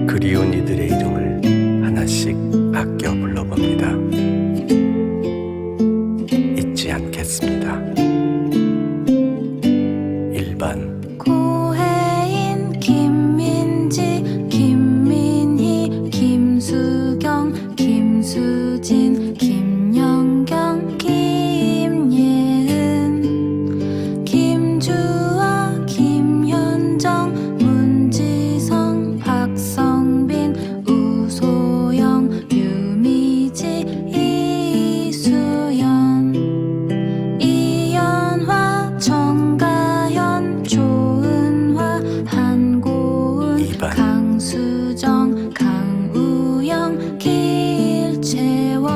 그리운 이들의 이름을 하나씩 아껴 불러봅니다. 잊지 않겠습니다. 1번 고혜인, 김민지, 김민희, 김수경, 김수진, 김영경, 김예은, 김주아, 김현정, 문지성, 박성빈, 우소영, 유미지, 이수연, 이연화, 정가현, 조은화, 한고은, 2번 강수정, 강우영, 길채원,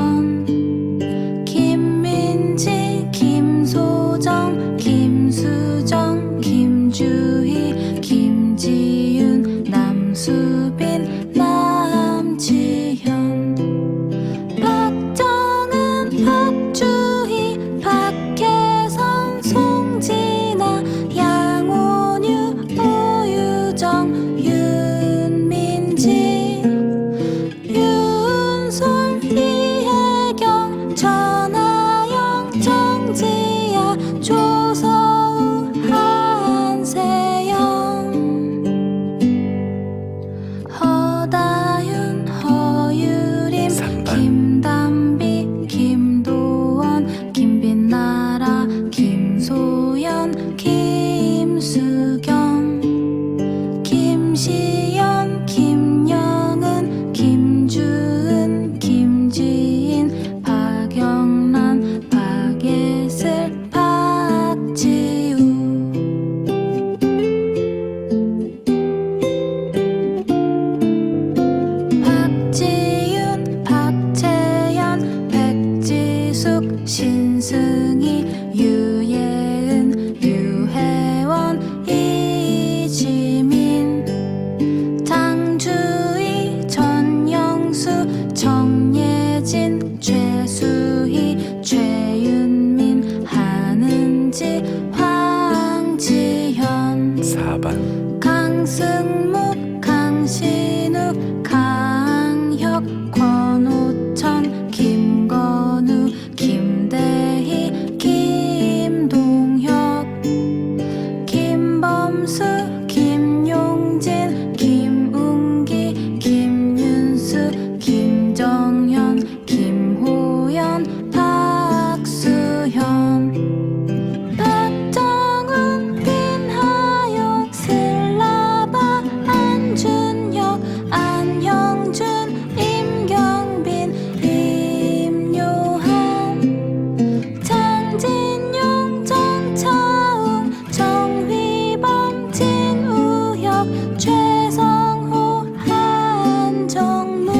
김민지, 김소정, 김수정, 김주희, 김지윤, 남수빈, 남지현, 박정은, 박주희, 박혜선, 송진아, 양온유, 오유정, 윤민지, 윤솔, 이혜경, 전하영, 정지야, 조서우, 한세영, 허다윤, 허유림, 3번 김담비, 김도원, 김빛나라, 김소연, 김수경, 김시연, 김영은, 김주은, 김지인, 박영란, 박예슬, 박지우, 박지윤, 박채연, 백지숙, 신승희, 유예은, 유혜원, 이지민, 장주희, 전영수, 정예진, 최수희, 최윤민, 한은지, 황지현, 4번 강승묵, 강신욱, 강혁, 권오천, 김건우, 김대희, 김동혁, 김범수, 김용진, 김웅기, 김윤수, 김정현, 김호연, 박수현, 박정훈, 민하연, 슬라바, 안준혁, 안형준, 임경빈, 임요한, 장진용, 정차웅, 정휘범, 진우혁, 최성호, 한정무,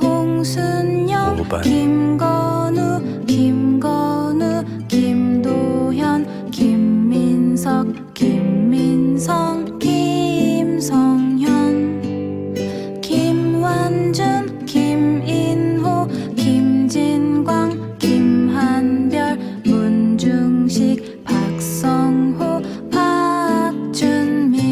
홍순영, 5번 김건우, 김건우, 김도현, 김민석, 김민성, 김성현, 김완준, 김인호, 김진광, 김한별, 문중식, 박성호, 박준민,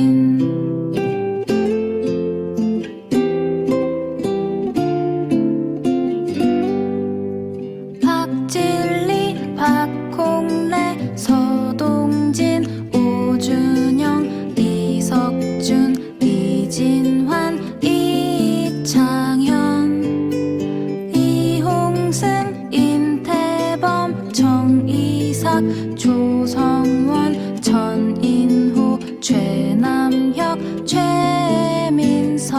박진리, 박홍래, 서동진, 오준영, 이석준, 이진환, 이창현, 이홍승, 인태범, 정이삭, 조성원, 전인호, 최남혁, 최민석,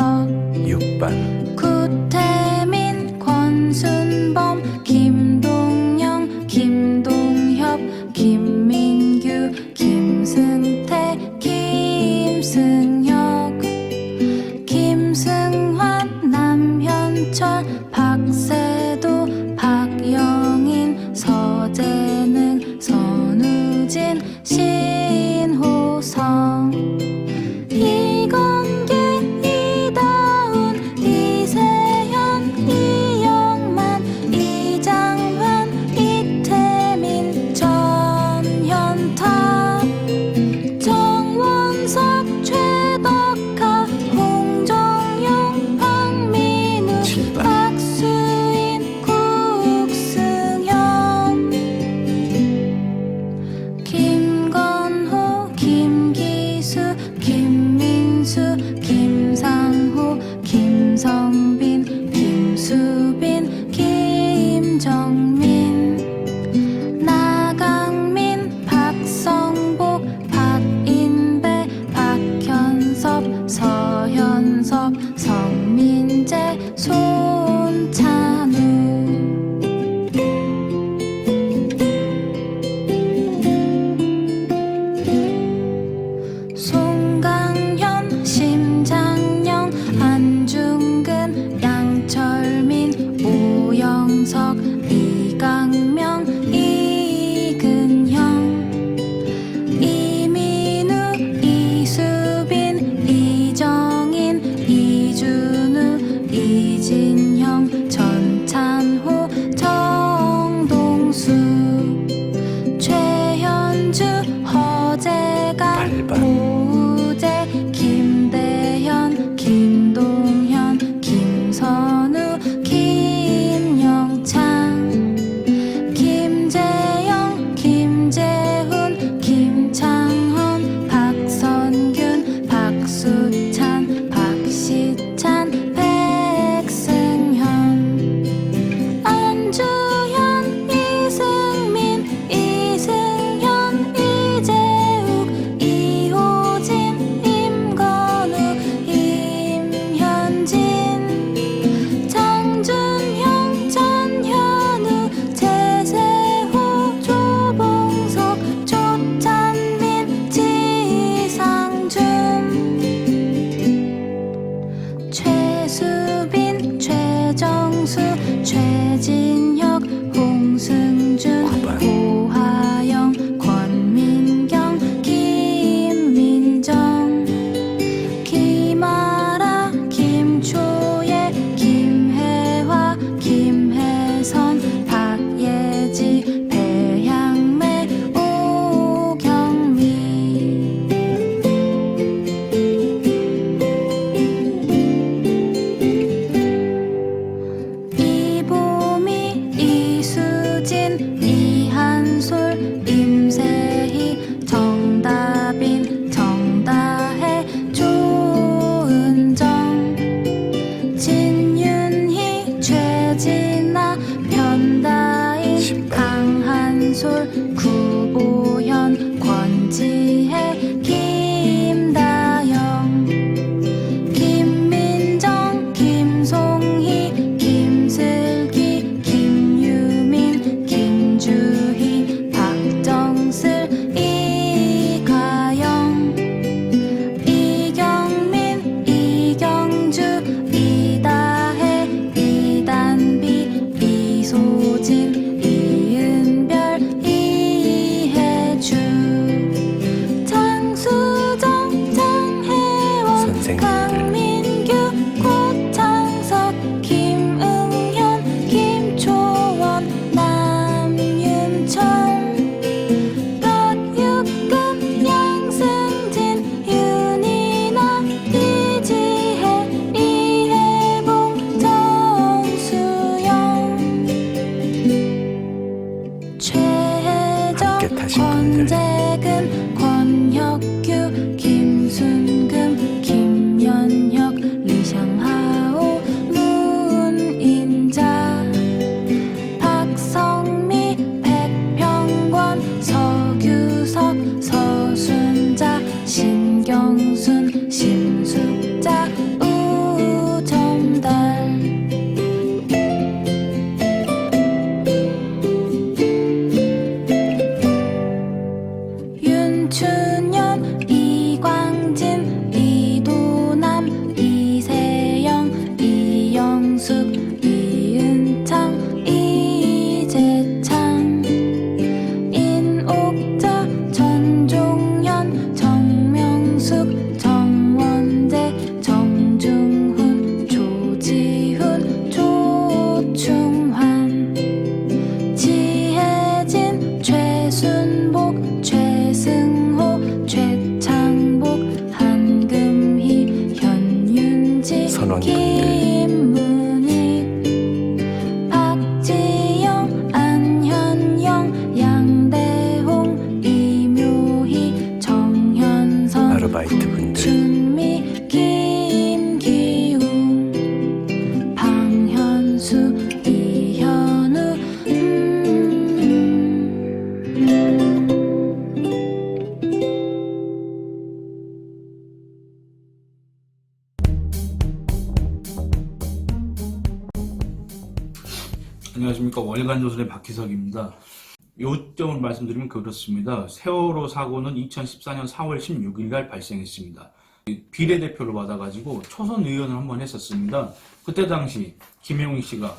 6번 구태민, 권순범, 김동영, 김동협, 김민규, 김승태, 김승혁, 김승환, 남현철, 박세도, 박영인, 서재능, 선우진, 신호성, 이건계, 이다운, 이세현, 이영만, 이장환, 이태민, 전현탁, 정원석, 최덕, 서수석 서순자 신경순 심숙자 우점달 윤춘연 이광진 이도남 이세영 이영숙 이은창 이재창 인옥자 전종현 정명숙 정원재 정중훈 조지훈 조충환 지혜진 최순복 최승호 최창복 한금희 현윤지 김문희 박지영 안현영 양대홍 이묘희 정현선 아르바이트 분들, 준미 김기웅 방현수 이현우 안녕하십니까. 월간조선의 박희석입니다. 요점을 말씀드리면 그렇습니다. 세월호 사고는 2014년 4월 16일 날 발생했습니다. 비례대표를 받아가지고 초선 의원을 한번 했었습니다. 그때 당시 김영희 씨가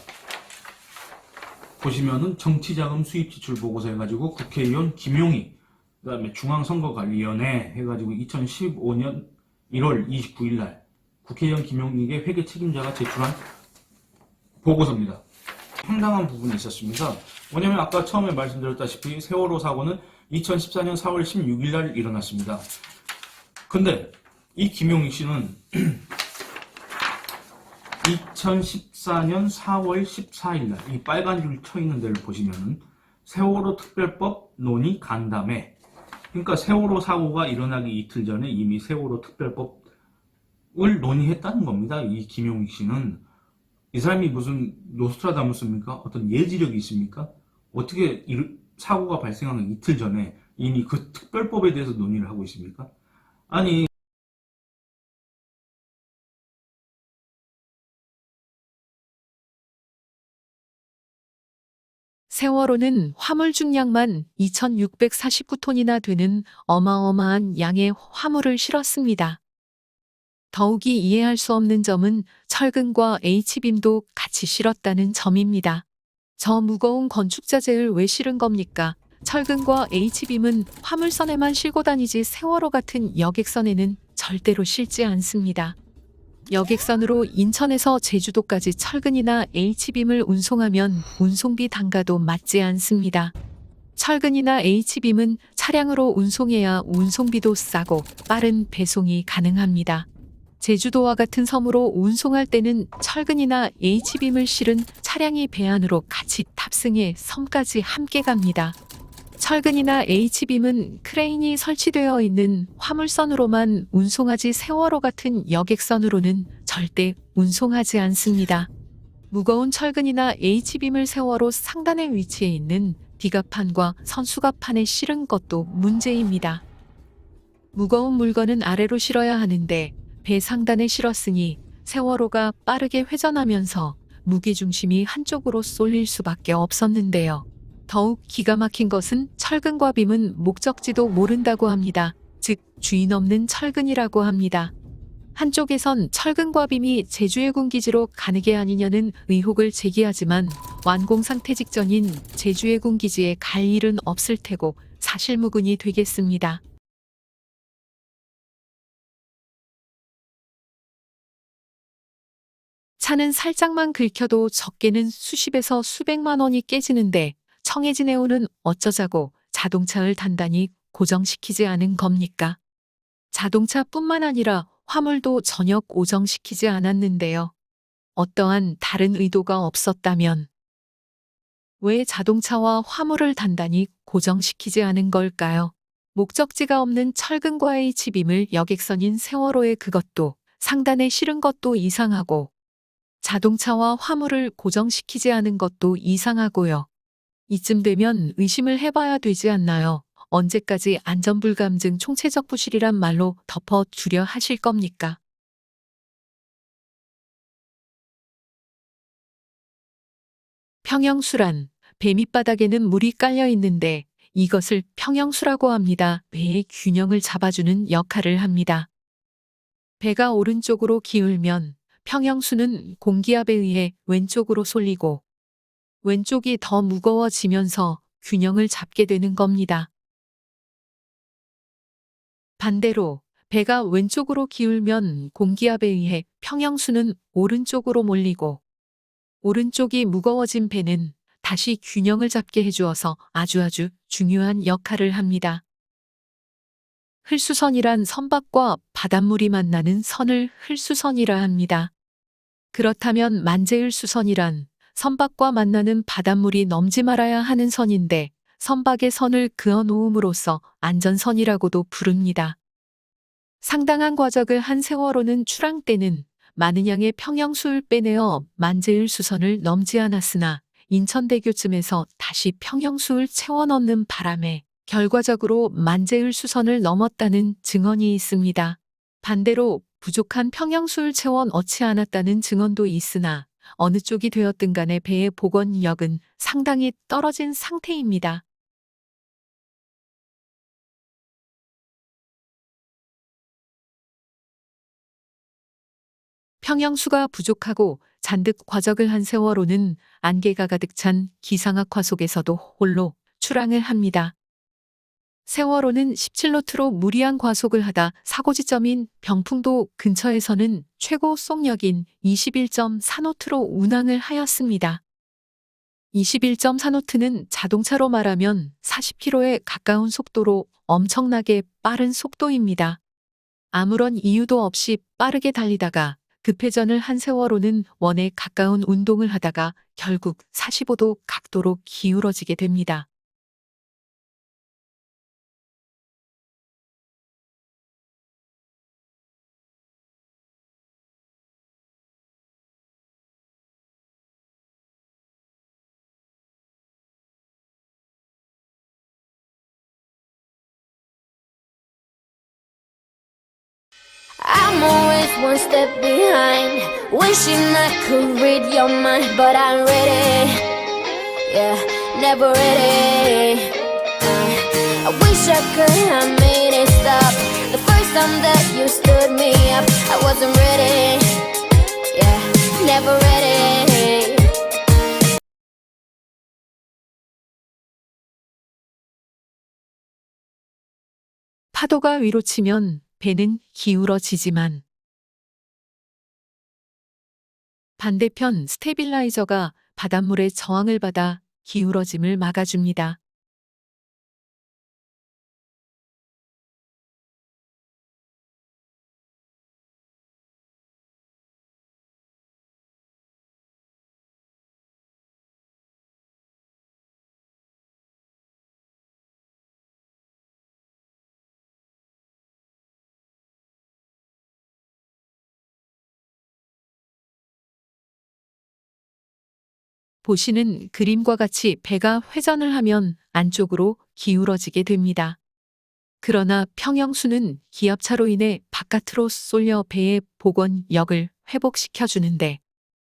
보시면은 정치자금 수입 지출 보고서 해가지고 국회의원 김용희, 그 다음에 중앙선거관리위원회 해가지고 2015년 1월 29일 날 국회의원 김용희에게 회계 책임자가 제출한 보고서입니다. 황당한 부분이 있었습니다. 왜냐면 아까 처음에 말씀드렸다시피 세월호 사고는 2014년 4월 16일 날 일어났습니다. 근데 이 김용희 씨는 2014년 4월 14일 날 이 빨간 줄 쳐 있는 데를 보시면은 세월호 특별법 논의 간담회, 그러니까 세월호 사고가 일어나기 이틀 전에 이미 세월호 특별법을 논의했다는 겁니다. 이 김용희 씨는 이 사람이 무슨 노스트라다무스입니까? 어떤 예지력이 있습니까? 어떻게 사고가 발생하는 이틀 전에 이미 그 특별법에 대해서 논의를 하고 있습니까? 아니, 세월호는 화물 중량만 2,649톤이나 되는 어마어마한 양의 화물을 실었습니다. 더욱이 이해할 수 없는 점은 철근과 H빔도 같이 실었다는 점입니다. 저 무거운 건축자재를 왜 실은 겁니까? 철근과 H빔은 화물선에만 실고 다니지 세월호 같은 여객선에는 절대로 실지 않습니다. 여객선으로 인천에서 제주도까지 철근이나 H빔을 운송하면 운송비 단가도 맞지 않습니다. 철근이나 H빔은 차량으로 운송해야 운송비도 싸고 빠른 배송이 가능합니다. 제주도와 같은 섬으로 운송할 때는 철근이나 H빔을 실은 차량이 배 안으로 같이 탑승해 섬까지 함께 갑니다. 철근이나 H빔은 크레인이 설치되어 있는 화물선으로만 운송하지 세월호 같은 여객선으로는 절대 운송하지 않습니다. 무거운 철근이나 H빔을 세월호 상단에 위치해 있는 디가판과 선수가판에 실은 것도 문제입니다. 무거운 물건은 아래로 실어야 하는데 배 상단에 실었으니 세월호가 빠르게 회전하면서 무게중심이 한쪽으로 쏠릴 수밖에 없었는데요. 더욱 기가 막힌 것은 철근과 빔은 목적지도 모른다고 합니다. 즉 주인 없는 철근이라고 합니다. 한쪽에선 철근과 빔이 제주해군 기지로 가는 게 아니냐는 의혹을 제기하지만 완공 상태 직전인 제주해군 기지에 갈 일은 없을 테고 사실무근이 되겠습니다. 차는 살짝만 긁혀도 적게는 수십에서 수백만 원이 깨지는데 청해진해운은 어쩌자고 자동차를 단단히 고정시키지 않은 겁니까? 자동차뿐만 아니라 화물도 전혀 고정시키지 않았는데요. 어떠한 다른 의도가 없었다면 왜 자동차와 화물을 단단히 고정시키지 않은 걸까요? 목적지가 없는 철근과 H빔을 여객선인 세월호에 그것도 상단에 실은 것도 이상하고 자동차와 화물을 고정시키지 않은 것도 이상하고요. 이쯤 되면 의심을 해봐야 되지 않나요? 언제까지 안전불감증 총체적 부실이란 말로 덮어주려 하실 겁니까? 평형수란 배 밑바닥에는 물이 깔려 있는데 이것을 평형수라고 합니다. 배의 균형을 잡아주는 역할을 합니다. 배가 오른쪽으로 기울면 평형수는 공기압에 의해 왼쪽으로 쏠리고 왼쪽이 더 무거워지면서 균형을 잡게 되는 겁니다. 반대로 배가 왼쪽으로 기울면 공기압에 의해 평형수는 오른쪽으로 몰리고 오른쪽이 무거워진 배는 다시 균형을 잡게 해주어서 아주 중요한 역할을 합니다. 흘수선이란 선박과 바닷물이 만나는 선을 흘수선이라 합니다. 그렇다면 만재흘수선이란 선박과 만나는 바닷물이 넘지 말아야 하는 선인데 선박의 선을 그어 놓음으로써 안전선이라고도 부릅니다. 상당한 과적을 한 세월호는 출항 때는 많은 양의 평형수를 빼내어 만재흘수선을 넘지 않았으나 인천대교쯤에서 다시 평형수를 채워 넣는 바람에 결과적으로 만재흘수선을 넘었다는 증언이 있습니다. 반대로 부족한 평형수를 채워 넣지 않았다는 증언도 있으나 어느 쪽이 되었든 간에 배의 복원력은 상당히 떨어진 상태입니다. 평형수가 부족하고 잔뜩 과적을 한 세월호는 안개가 가득 찬 기상악화 속에서도 홀로 출항을 합니다. 세월호는 17노트로 무리한 과속을 하다 사고 지점인 병풍도 근처에서는 최고 속력인 21.4노트로 운항을 하였습니다. 21.4노트는 자동차로 말하면 40km에 가까운 속도로 엄청나게 빠른 속도입니다. 아무런 이유도 없이 빠르게 달리다가 급회전을 한 세월호는 원에 가까운 운동을 하다가 결국 45도 각도로 기울어지게 됩니다. I'm always one step behind, wishing I could read your mind, but I'm ready, yeah, never ready. I wish I could have made it stop the first time that you stood me up. I wasn't ready, yeah, never ready. 파도가 위로 치면 배는 기울어지지만 반대편 스테빌라이저가 바닷물의 저항을 받아 기울어짐을 막아줍니다. 보시는 그림과 같이 배가 회전을 하면 안쪽으로 기울어지게 됩니다. 그러나 평형수는 기압차로 인해 바깥으로 쏠려 배의 복원력을 회복시켜주는데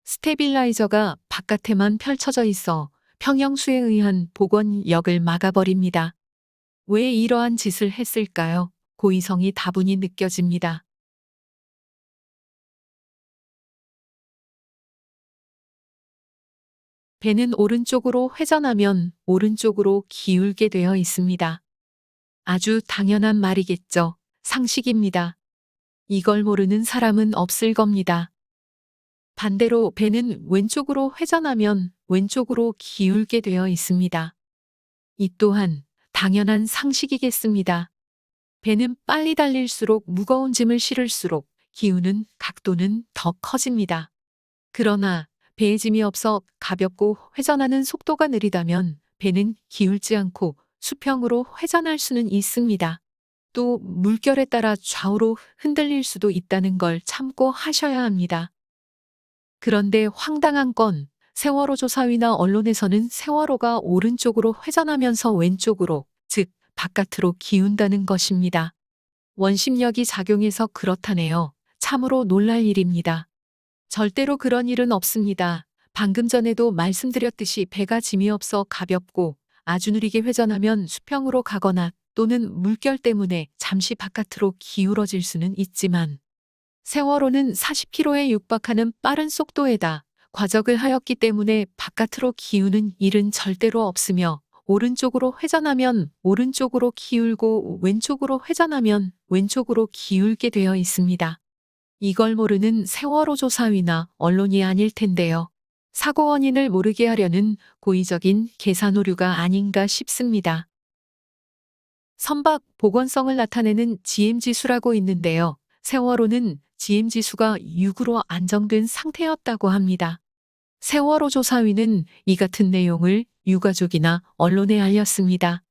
스테빌라이저가 바깥에만 펼쳐져 있어 평형수에 의한 복원력을 막아버립니다. 왜 이러한 짓을 했을까요? 고의성이 다분히 느껴집니다. 배는 오른쪽으로 회전하면 오른쪽으로 기울게 되어 있습니다. 아주 당연한 말이겠죠. 상식입니다. 이걸 모르는 사람은 없을 겁니다. 반대로 배는 왼쪽으로 회전하면 왼쪽으로 기울게 되어 있습니다. 이 또한 당연한 상식이겠습니다. 배는 빨리 달릴수록 무거운 짐을 실을수록 기우는 각도는 더 커집니다. 그러나 배에 짐이 없어 가볍고 회전하는 속도가 느리다면 배는 기울지 않고 수평으로 회전할 수는 있습니다. 또 물결에 따라 좌우로 흔들릴 수도 있다는 걸 참고하셔야 합니다. 그런데 황당한 건 세월호 조사위나 언론에서는 세월호가 오른쪽으로 회전하면서 왼쪽으로, 즉 바깥으로 기운다는 것입니다. 원심력이 작용해서 그렇다네요. 참으로 놀랄 일입니다. 절대로 그런 일은 없습니다. 방금 전에도 말씀드렸듯이 배가 짐이 없어 가볍고 아주 느리게 회전하면 수평으로 가거나 또는 물결 때문에 잠시 바깥으로 기울어질 수는 있지만 세월호는 40km에 육박하는 빠른 속도에다 과적을 하였기 때문에 바깥으로 기우는 일은 절대로 없으며 오른쪽으로 회전하면 오른쪽으로 기울고 왼쪽으로 회전하면 왼쪽으로 기울게 되어 있습니다. 이걸 모르는 세월호 조사위나 언론이 아닐 텐데요. 사고 원인을 모르게 하려는 고의적인 계산 오류가 아닌가 싶습니다. 선박 복원성을 나타내는 GM지수라고 있는데요. 세월호는 GM지수가 6으로 안정된 상태였다고 합니다. 세월호 조사위는 이 같은 내용을 유가족이나 언론에 알렸습니다.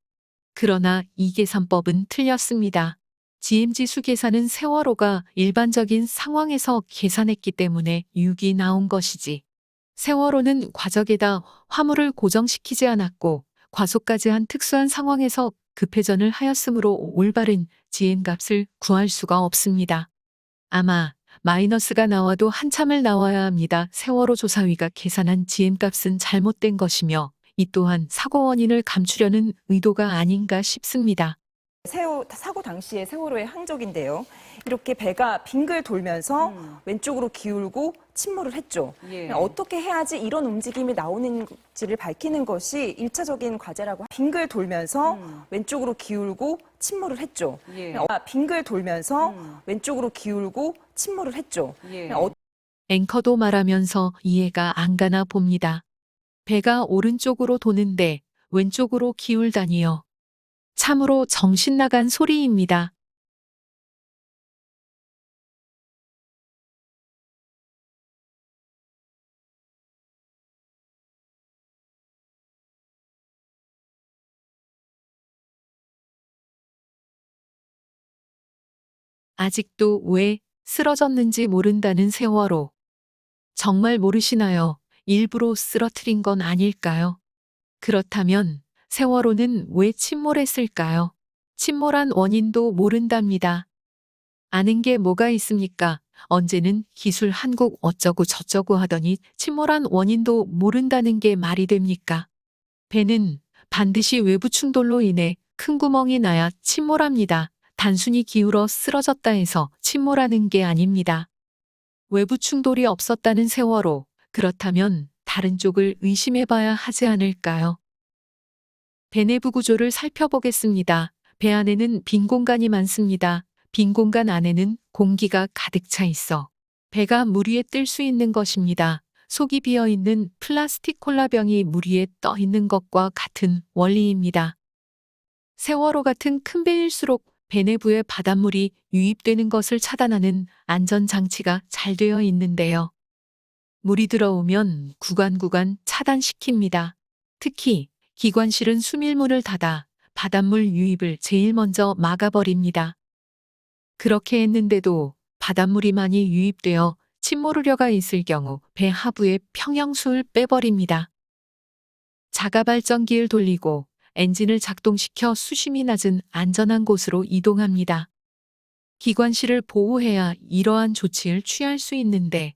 그러나 이 계산법은 틀렸습니다. GM지수 계산은 세월호가 일반적인 상황에서 계산했기 때문에 6이 나온 것이지. 세월호는 과적에다 화물을 고정시키지 않았고 과속까지 한 특수한 상황에서 급회전을 하였으므로 올바른 GM값을 구할 수가 없습니다. 아마 마이너스가 나와도 한참을 나와야 합니다. 세월호 조사위가 계산한 GM값은 잘못된 것이며 이 또한 사고 원인을 감추려는 의도가 아닌가 싶습니다. 사고 당시의 세월호의 항적인데요. 이렇게 배가 빙글 돌면서 왼쪽으로 기울고 침몰을 했죠. 예. 어떻게 해야지 이런 움직임이 나오는지를 밝히는 것이 1차적인 과제라고. 빙글 돌면서 왼쪽으로 기울고 침몰을 했죠. 예. 빙글 돌면서 왼쪽으로 기울고 침몰을 했죠. 예. 앵커도 말하면서 이해가 안 가나 봅니다. 배가 오른쪽으로 도는데 왼쪽으로 기울다니요. 참으로 정신 나간 소리입니다. 아직도 왜 쓰러졌는지 모른다는 세월호. 정말 모르시나요? 일부러 쓰러뜨린 건 아닐까요? 그렇다면 세월호는 왜 침몰했을까요? 침몰한 원인도 모른답니다. 아는 게 뭐가 있습니까? 언제는 기술 한국 어쩌고 저쩌고 하더니 침몰한 원인도 모른다는 게 말이 됩니까? 배는 반드시 외부 충돌로 인해 큰 구멍이 나야 침몰합니다. 단순히 기울어 쓰러졌다 해서 침몰하는 게 아닙니다. 외부 충돌이 없었다는 세월호. 그렇다면 다른 쪽을 의심해봐야 하지 않을까요? 배 내부 구조를 살펴보겠습니다. 배 안에는 빈 공간이 많습니다. 빈 공간 안에는 공기가 가득 차 있어 배가 물 위에 뜰 수 있는 것입니다. 속이 비어있는 플라스틱 콜라병이 물 위에 떠 있는 것과 같은 원리입니다. 세월호 같은 큰 배일수록 배 내부에 바닷물이 유입되는 것을 차단하는 안전장치가 잘 되어 있는데요. 물이 들어오면 구간 차단시킵니다. 특히 기관실은 수밀문을 닫아 바닷물 유입을 제일 먼저 막아버립니다. 그렇게 했는데도 바닷물이 많이 유입되어 침몰 우려가 있을 경우 배 하부에 평형수를 빼버립니다. 자가발전기를 돌리고 엔진을 작동시켜 수심이 낮은 안전한 곳으로 이동합니다. 기관실을 보호해야 이러한 조치를 취할 수 있는데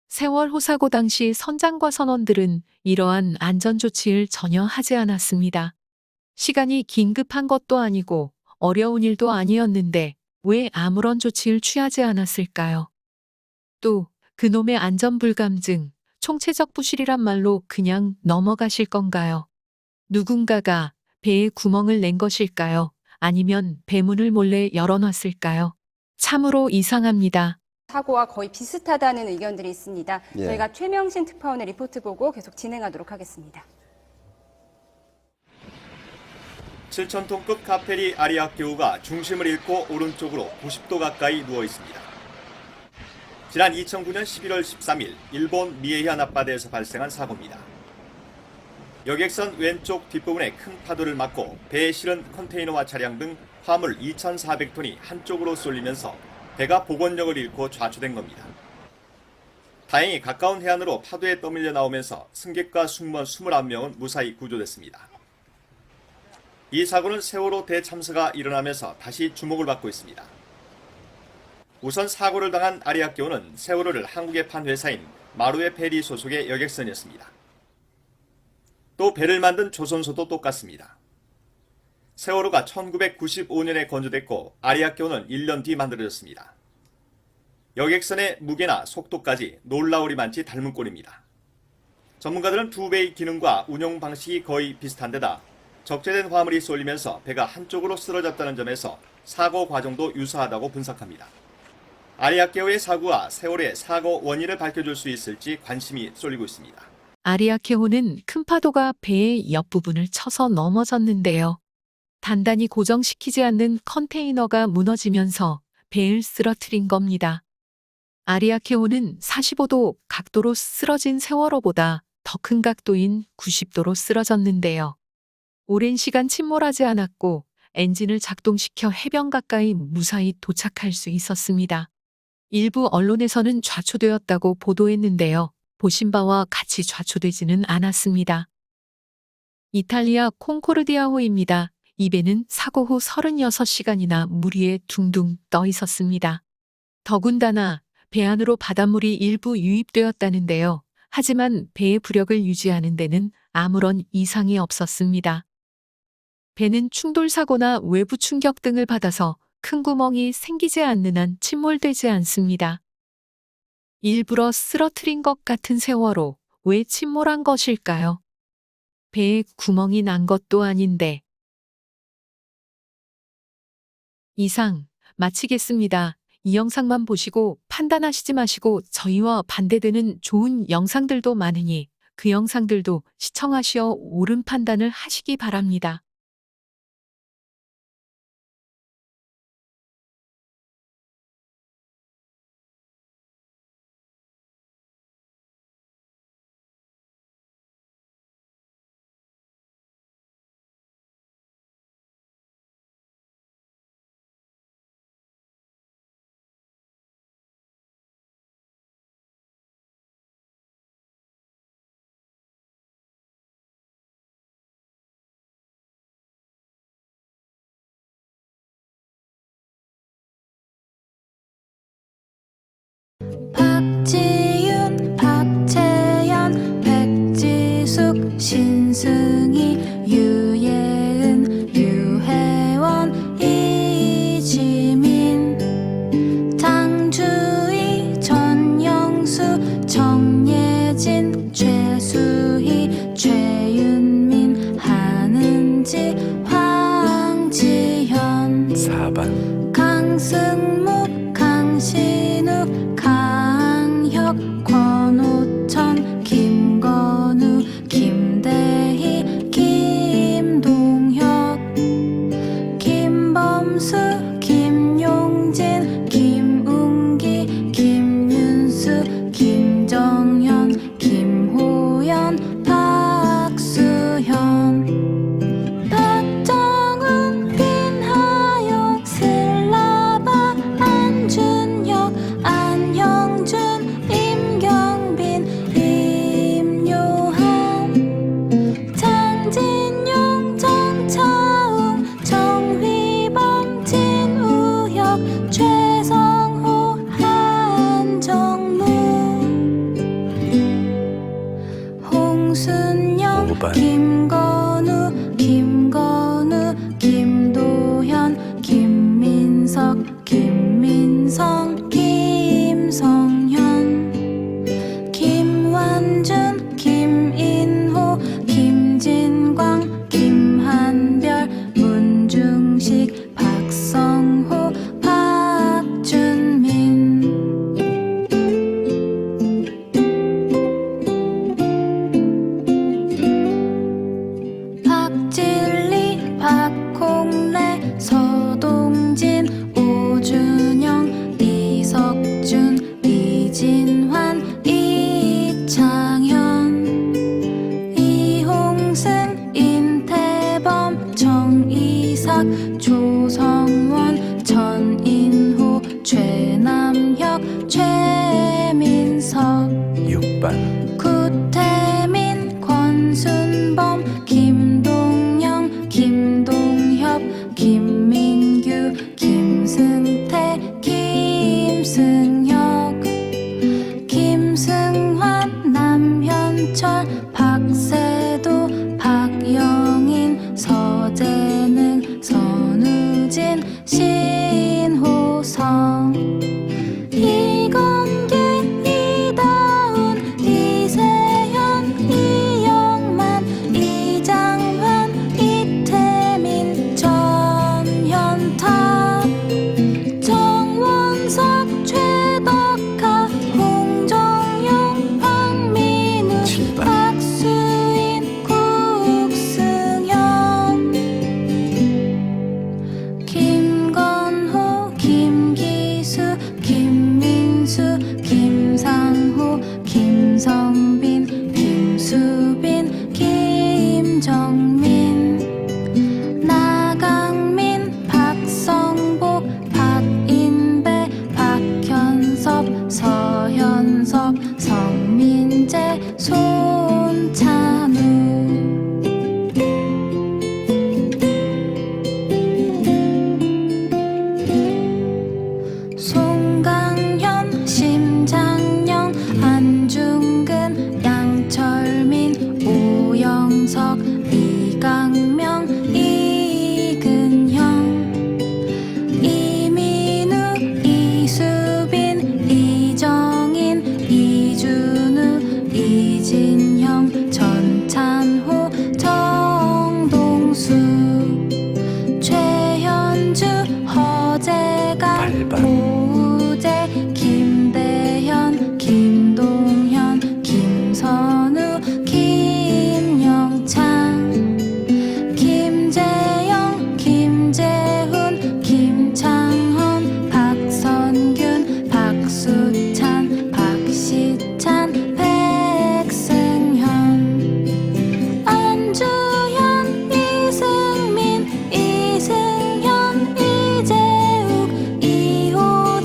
세월호 사고 당시 선장과 선원들은 이러한 안전조치를 전혀 하지 않았습니다. 시간이 긴급한 것도 아니고 어려운 일도 아니었는데 왜 아무런 조치를 취하지 않았을까요? 또 그놈의 안전불감증, 총체적 부실이란 말로 그냥 넘어가실 건가요? 누군가가 배에 구멍을 낸 것일까요? 아니면 배문을 몰래 열어놨을까요? 참으로 이상합니다. 사고와 거의 비슷하다는 의견들이 있습니다. 예. 저희가 최명신 특파원의 리포트 보고 계속 진행하도록 하겠습니다. 7,000톤급 카페리 아리아케우가 중심을 잃고 오른쪽으로 90도 가까이 누워 있습니다. 지난 2009년 11월 13일 일본 미에현 앞바다에서 발생한 사고입니다. 여객선 왼쪽 뒷부분에 큰 파도를 맞고 배에 실은 컨테이너와 차량 등 화물 2,400톤이 한쪽으로 쏠리면서 배가 복원력을 잃고 좌초된 겁니다. 다행히 가까운 해안으로 파도에 떠밀려 나오면서 승객과 승무원 21명은 무사히 구조됐습니다. 이 사고는 세월호 대참사가 일어나면서 다시 주목을 받고 있습니다. 우선 사고를 당한 아리아케오는 세월호를 한국에 판 회사인 마루에 페리 소속의 여객선이었습니다. 또 배를 만든 조선소도 똑같습니다. 세월호가 1995년에 건조됐고 아리아케오는 1년 뒤 만들어졌습니다. 여객선의 무게나 속도까지 놀라울이 많지 닮은 꼴입니다. 전문가들은 두 배의 기능과 운용 방식이 거의 비슷한 데다 적재된 화물이 쏠리면서 배가 한쪽으로 쓰러졌다는 점에서 사고 과정도 유사하다고 분석합니다. 아리아케오의 사고와 세월의 사고 원인을 밝혀줄 수 있을지 관심이 쏠리고 있습니다. 아리아케오는 큰 파도가 배의 옆부분을 쳐서 넘어졌는데요. 단단히 고정시키지 않는 컨테이너가 무너지면서 배를 쓰러뜨린 겁니다. 아리아케오는 45도 각도로 쓰러진 세월호보다 더 큰 각도인 90도로 쓰러졌는데요. 오랜 시간 침몰하지 않았고 엔진을 작동시켜 해변 가까이 무사히 도착할 수 있었습니다. 일부 언론에서는 좌초되었다고 보도했는데요. 보신 바와 같이 좌초되지는 않았습니다. 이탈리아 콩코르디아호입니다. 이 배는 사고 후 36시간이나 물 위에 둥둥 떠 있었습니다. 더군다나 배 안으로 바닷물이 일부 유입되었다는데요. 하지만 배의 부력을 유지하는 데는 아무런 이상이 없었습니다. 배는 충돌사고나 외부 충격 등을 받아서 큰 구멍이 생기지 않는 한 침몰되지 않습니다. 일부러 쓰러뜨린 것 같은 세월호, 왜 침몰한 것일까요? 배에 구멍이 난 것도 아닌데. 이상 마치겠습니다. 이 영상만 보시고 판단하시지 마시고 저희와 반대되는 좋은 영상들도 많으니 그 영상들도 시청하시어 옳은 판단을 하시기 바랍니다. 박지윤, 박채연, 백지숙, 신승희, 유예은, 유혜원, 이지민, 장주희, 전영수, 정예진, 최수희, 최윤민, 한은지, 황지현, 4번 강승묵, 강신욱, 강혁, 권오천, 김건우, 김대희, 김동혁, 김범수, 김용진, 김웅기, 김윤수, 김정현, 김호연, 박수현, 박정은, 빈하영, 슬라바, 안준혁, 안형준, 임경빈, 임요한, 장진용, 정차웅, 정휘범, 진우혁, 최성호, 한정무, 홍순영, 5번 김건우, 김건우, 김도현, 김민석, 김민성, 김성현, 김완준, 김인호, 김진광, 김한별, 문중식, 박성호, 박주영, 신호성 이건기 이다운 이세현 이영만 이장환 이태민 전현탁 정원석 최덕하 홍정용 황민우 7번 박수인 국승현 김건호 김기수 김민수 김상호 김성빈 김수빈 김정민 나강민 박성복 박인배 박현섭 서현섭 성민재 손찬우 송강현 심장영 안중근 양철민 오영석 이강명 이근형 이민우 이수빈 이정인 이준우 이진형 전찬호 정동수 최현주 허재강 8번 오우재 김대현 김동현 김선우 김영창 김재영 김재훈 김창헌 박선균 박수찬 박시찬 백승현 안주현 이승민 이승현 이재욱 이호정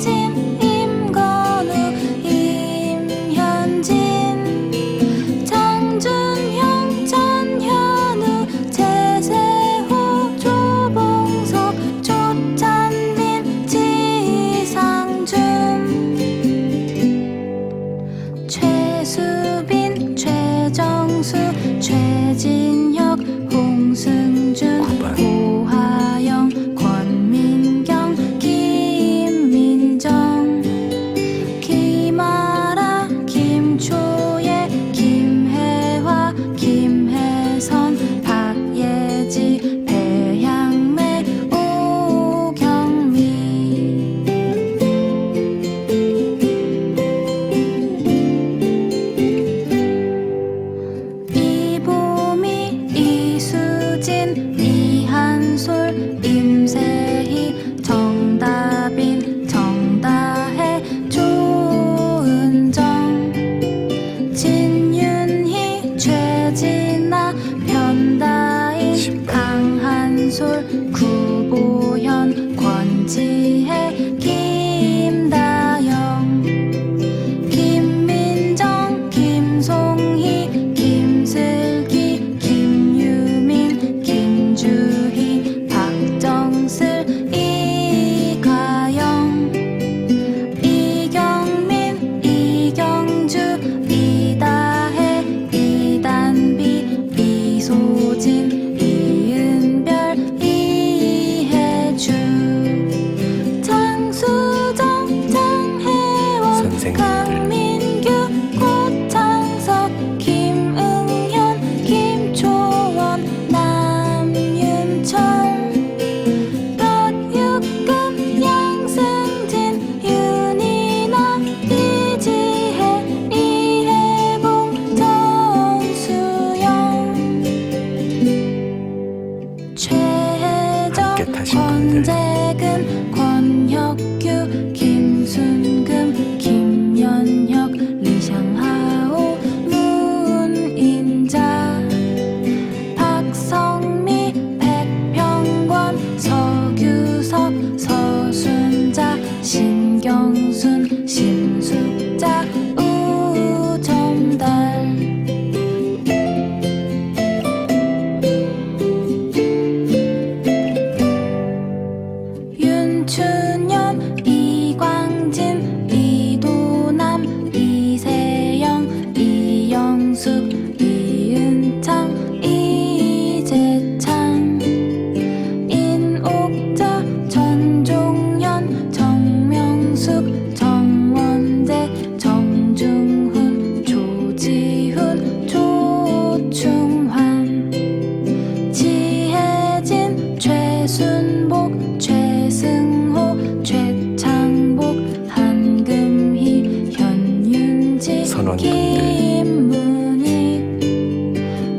김문희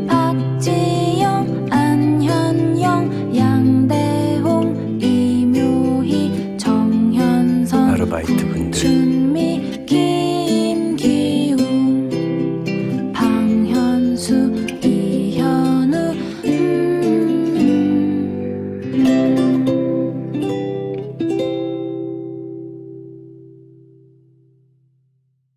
박지영 안현영 양대홍 이묘희 정현선 아르바이트 분들, 준